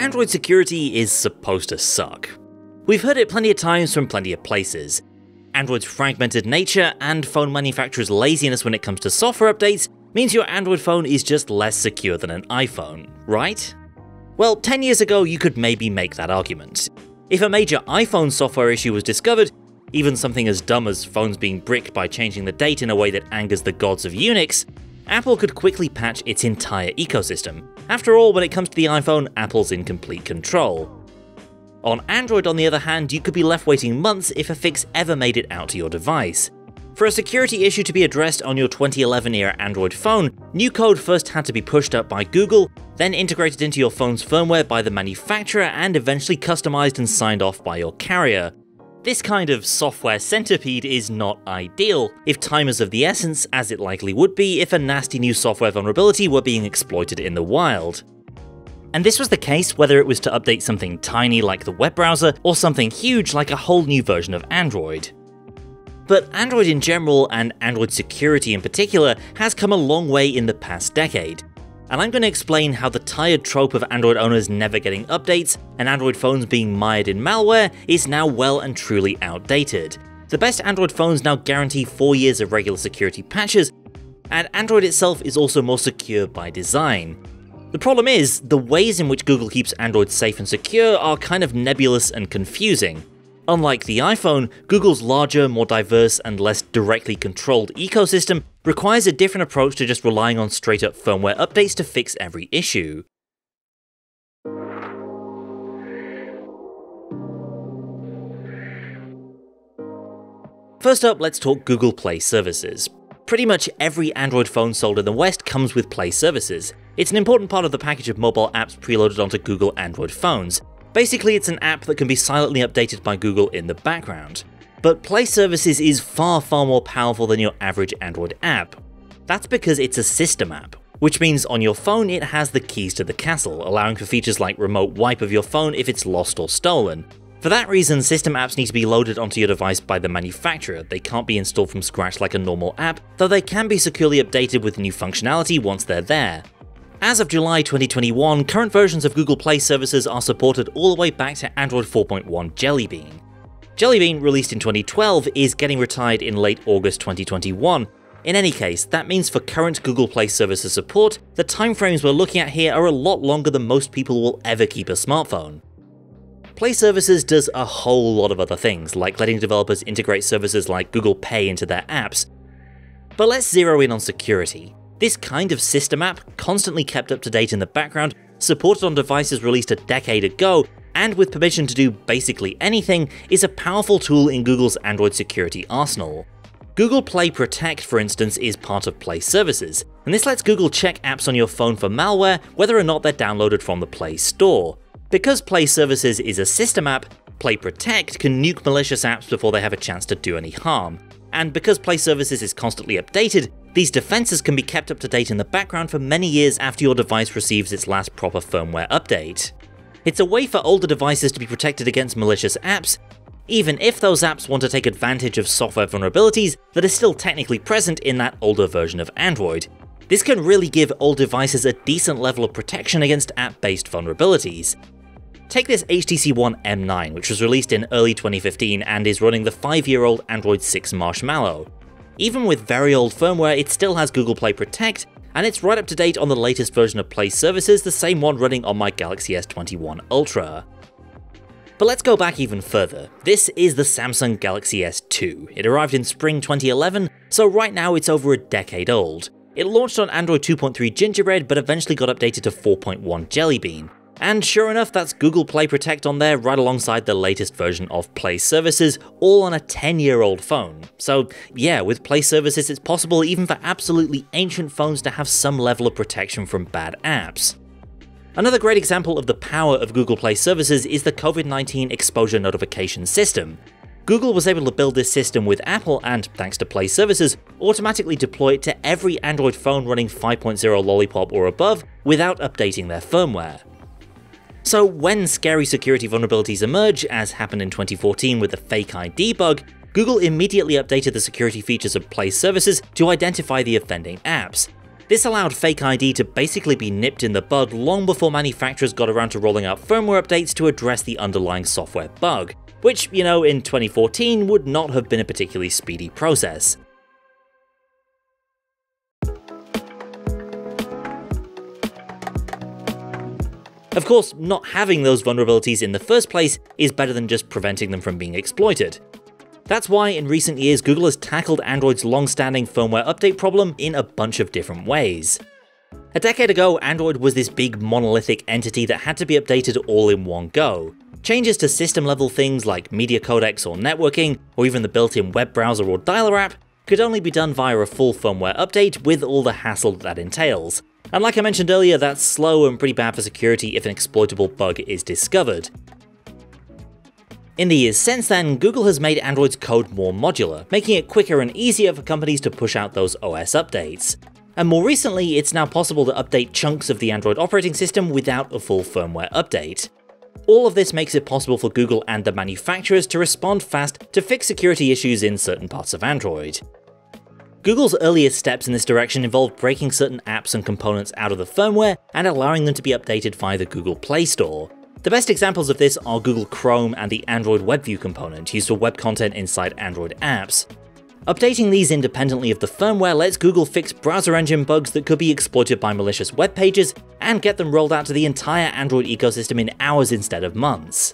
Android security is supposed to suck. We've heard it plenty of times from plenty of places. Android's fragmented nature and phone manufacturers' laziness when it comes to software updates means your Android phone is just less secure than an iPhone, right? Well, 10 years ago you could maybe make that argument. If a major iPhone software issue was discovered, even something as dumb as phones being bricked by changing the date in a way that angers the gods of Unix, Apple could quickly patch its entire ecosystem. After all, when it comes to the iPhone, Apple's in complete control. On Android, on the other hand, you could be left waiting months if a fix ever made it out to your device. For a security issue to be addressed on your 2011-era Android phone, new code first had to be pushed up by Google, then integrated into your phone's firmware by the manufacturer, and eventually customized and signed off by your carrier. This kind of software centipede is not ideal, if time is of the essence, as it likely would be if a nasty new software vulnerability were being exploited in the wild. And this was the case whether it was to update something tiny like the web browser, or something huge like a whole new version of Android. But Android in general, and Android security in particular, has come a long way in the past decade. And I'm going to explain how the tired trope of Android owners never getting updates and Android phones being mired in malware is now well and truly outdated. The best Android phones now guarantee 4 years of regular security patches, and Android itself is also more secure by design. The problem is, the ways in which Google keeps Android safe and secure are kind of nebulous and confusing. Unlike the iPhone, Google's larger, more diverse, and less directly controlled ecosystem requires a different approach to just relying on straight-up firmware updates to fix every issue. First up, let's talk Google Play services. Pretty much every Android phone sold in the West comes with Play services. It's an important part of the package of mobile apps preloaded onto Google Android phones. Basically, it's an app that can be silently updated by Google in the background. But Play services is far more powerful than your average Android app. That's because it's a system app, which means on your phone it has the keys to the castle, allowing for features like remote wipe of your phone if it's lost or stolen. For that reason, system apps need to be loaded onto your device by the manufacturer. They can't be installed from scratch like a normal app, though they can be securely updated with new functionality once they're there. As of July 2021, current versions of Google Play services are supported all the way back to Android 4.1 Jelly Bean. Jelly Bean, released in 2012, is getting retired in late August 2021. In any case, that means for current Google Play services support, the timeframes we're looking at here are a lot longer than most people will ever keep a smartphone. Play services does a whole lot of other things, like letting developers integrate services like Google Pay into their apps. But let's zero in on security. This kind of system app, constantly kept up to date in the background, supported on devices released a decade ago, and with permission to do basically anything, is a powerful tool in Google's Android security arsenal. Google Play Protect, for instance, is part of Play services, and this lets Google check apps on your phone for malware whether or not they're downloaded from the Play Store. Because Play services is a system app, Play Protect can nuke malicious apps before they have a chance to do any harm. And because Play services is constantly updated, these defenses can be kept up to date in the background for many years after your device receives its last proper firmware update. It's a way for older devices to be protected against malicious apps, even if those apps want to take advantage of software vulnerabilities that are still technically present in that older version of Android. This can really give old devices a decent level of protection against app-based vulnerabilities. Take this HTC One M9, which was released in early 2015 and is running the 5-year-old Android 6 Marshmallow. Even with very old firmware, it still has Google Play Protect, and it's right up to date on the latest version of Play services, the same one running on my Galaxy S21 Ultra. But let's go back even further. This is the Samsung Galaxy S2. It arrived in spring 2011, so right now it's over a decade old. It launched on Android 2.3 Gingerbread, but eventually got updated to 4.1 Jelly Bean. And sure enough, that's Google Play Protect on there right alongside the latest version of Play services, all on a 10-year-old phone. So yeah, with Play services it's possible even for absolutely ancient phones to have some level of protection from bad apps. Another great example of the power of Google Play services is the COVID-19 exposure notification system. Google was able to build this system with Apple and, thanks to Play services, automatically deploy it to every Android phone running 5.0 Lollipop or above without updating their firmware. So when scary security vulnerabilities emerge, as happened in 2014 with the Fake ID bug, Google immediately updated the security features of Play services to identify the offending apps. This allowed Fake ID to basically be nipped in the bud long before manufacturers got around to rolling out firmware updates to address the underlying software bug, which, in 2014 would not have been a particularly speedy process. Of course, not having those vulnerabilities in the first place is better than just preventing them from being exploited. That's why in recent years Google has tackled Android's long-standing firmware update problem in a bunch of different ways. A decade ago, Android was this big monolithic entity that had to be updated all in one go. Changes to system-level things like media codecs or networking, or even the built-in web browser or dialer app, could only be done via a full firmware update with all the hassle that entails. And like I mentioned earlier, that's slow and pretty bad for security if an exploitable bug is discovered. In the years since then, Google has made Android's code more modular, making it quicker and easier for companies to push out those OS updates. And more recently, it's now possible to update chunks of the Android operating system without a full firmware update. All of this makes it possible for Google and the manufacturers to respond fast to fix security issues in certain parts of Android. Google's earliest steps in this direction involved breaking certain apps and components out of the firmware and allowing them to be updated via the Google Play Store. The best examples of this are Google Chrome and the Android WebView component used for web content inside Android apps. Updating these independently of the firmware lets Google fix browser engine bugs that could be exploited by malicious web pages and get them rolled out to the entire Android ecosystem in hours instead of months.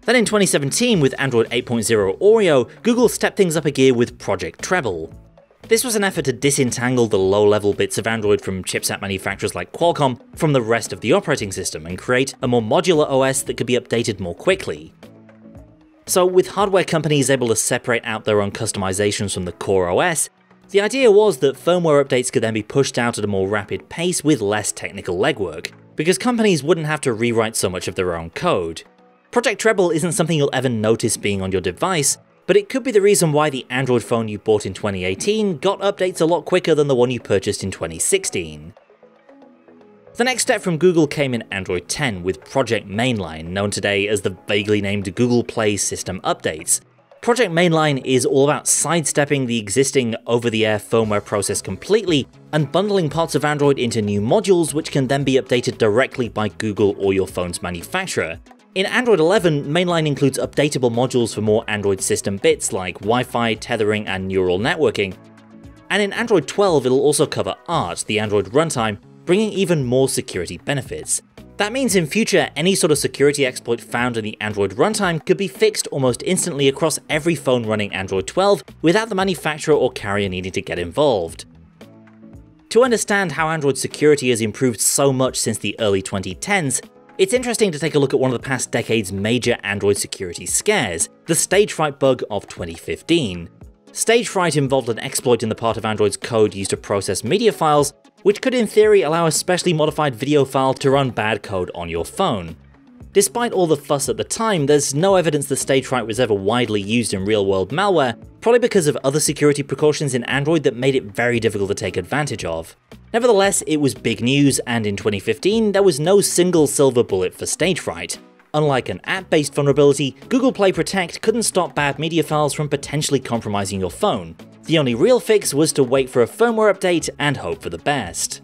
Then in 2017, with Android 8.0 Oreo, Google stepped things up a gear with Project Treble. This was an effort to disentangle the low-level bits of Android from chipset manufacturers like Qualcomm from the rest of the operating system and create a more modular OS that could be updated more quickly. So with hardware companies able to separate out their own customizations from the core OS, the idea was that firmware updates could then be pushed out at a more rapid pace with less technical legwork, because companies wouldn't have to rewrite so much of their own code. Project Treble isn't something you'll ever notice being on your device, but it could be the reason why the Android phone you bought in 2018 got updates a lot quicker than the one you purchased in 2016. The next step from Google came in Android 10 with Project Mainline, known today as the vaguely named Google Play System Updates. Project Mainline is all about sidestepping the existing over-the-air firmware process completely and bundling parts of Android into new modules which can then be updated directly by Google or your phone's manufacturer. In Android 11, Mainline includes updatable modules for more Android system bits like Wi-Fi, tethering, and neural networking. And in Android 12, it'll also cover Art, the Android runtime, bringing even more security benefits. That means in future, any sort of security exploit found in the Android runtime could be fixed almost instantly across every phone running Android 12 without the manufacturer or carrier needing to get involved. To understand how Android security has improved so much since the early 2010s, it's interesting to take a look at one of the past decade's major Android security scares, the stage fright bug of 2015. Stage fright involved an exploit in the part of Android's code used to process media files, which could in theory allow a specially modified video file to run bad code on your phone. Despite all the fuss at the time, there's no evidence that stage fright was ever widely used in real-world malware, probably because of other security precautions in Android that made it very difficult to take advantage of. Nevertheless, it was big news, and in 2015 there was no single silver bullet for stage fright. Unlike an app-based vulnerability, Google Play Protect couldn't stop bad media files from potentially compromising your phone. The only real fix was to wait for a firmware update and hope for the best.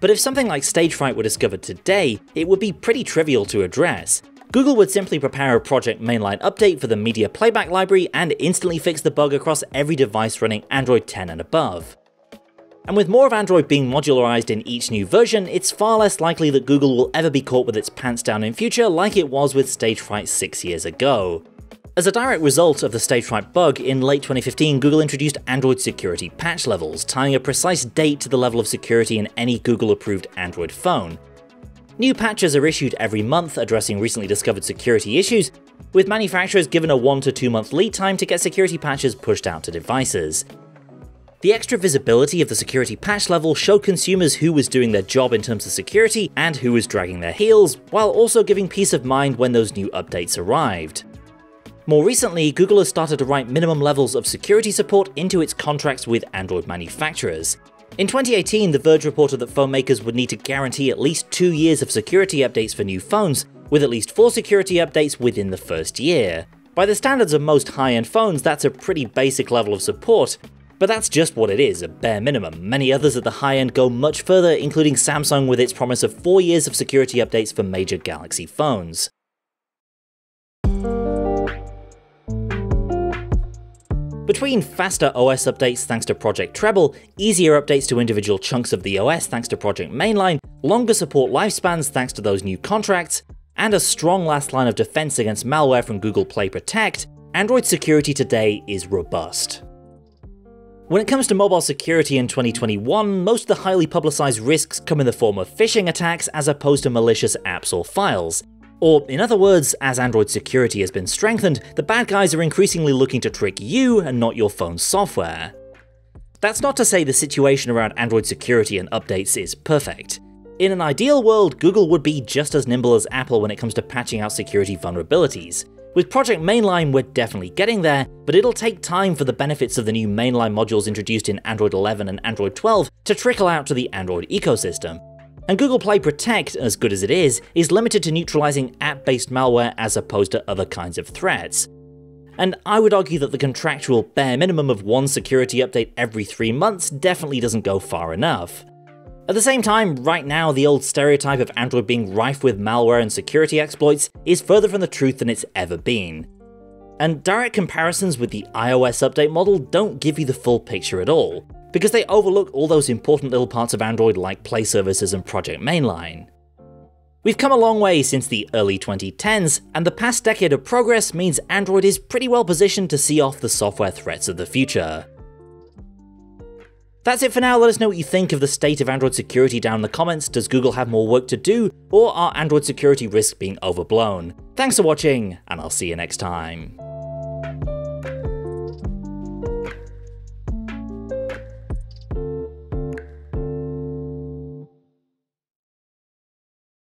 But if something like stage fright were discovered today, it would be pretty trivial to address. Google would simply prepare a Project Mainline update for the media playback library and instantly fix the bug across every device running Android 10 and above. And with more of Android being modularized in each new version, it's far less likely that Google will ever be caught with its pants down in future like it was with stage fright 6 years ago. As a direct result of the stage fright bug, in late 2015 Google introduced Android security patch levels, tying a precise date to the level of security in any Google-approved Android phone. New patches are issued every month addressing recently discovered security issues, with manufacturers given a 1 to 2 month lead time to get security patches pushed out to devices. The extra visibility of the security patch level showed consumers who was doing their job in terms of security and who was dragging their heels, while also giving peace of mind when those new updates arrived. More recently, Google has started to write minimum levels of security support into its contracts with Android manufacturers. In 2018, The Verge reported that phone makers would need to guarantee at least 2 years of security updates for new phones, with at least 4 security updates within the first year. By the standards of most high-end phones, that's a pretty basic level of support, But that's just what it is, a bare minimum. Many others at the high end go much further, including Samsung with its promise of 4 years of security updates for major Galaxy phones. Between faster OS updates thanks to Project Treble, easier updates to individual chunks of the OS thanks to Project Mainline, longer support lifespans thanks to those new contracts, and a strong last line of defense against malware from Google Play Protect, Android security today is robust. When it comes to mobile security in 2021, most of the highly publicized risks come in the form of phishing attacks as opposed to malicious apps or files. Or, in other words, as Android security has been strengthened, the bad guys are increasingly looking to trick you and not your phone's software. That's not to say the situation around Android security and updates is perfect. In an ideal world, Google would be just as nimble as Apple when it comes to patching out security vulnerabilities. With Project Mainline, we're definitely getting there, but it'll take time for the benefits of the new Mainline modules introduced in Android 11 and Android 12 to trickle out to the Android ecosystem. And Google Play Protect, as good as it is limited to neutralizing app-based malware as opposed to other kinds of threats. And I would argue that the contractual bare minimum of one security update every 3 months definitely doesn't go far enough. At the same time, right now the old stereotype of Android being rife with malware and security exploits is further from the truth than it's ever been. And direct comparisons with the iOS update model don't give you the full picture at all, because they overlook all those important little parts of Android like Play services and Project Mainline. We've come a long way since the early 2010s, and the past decade of progress means Android is pretty well positioned to see off the software threats of the future. That's it for now. Let us know what you think of the state of Android security down in the comments. Does Google have more work to do, or are Android security risks being overblown? Thanks for watching, and I'll see you next time.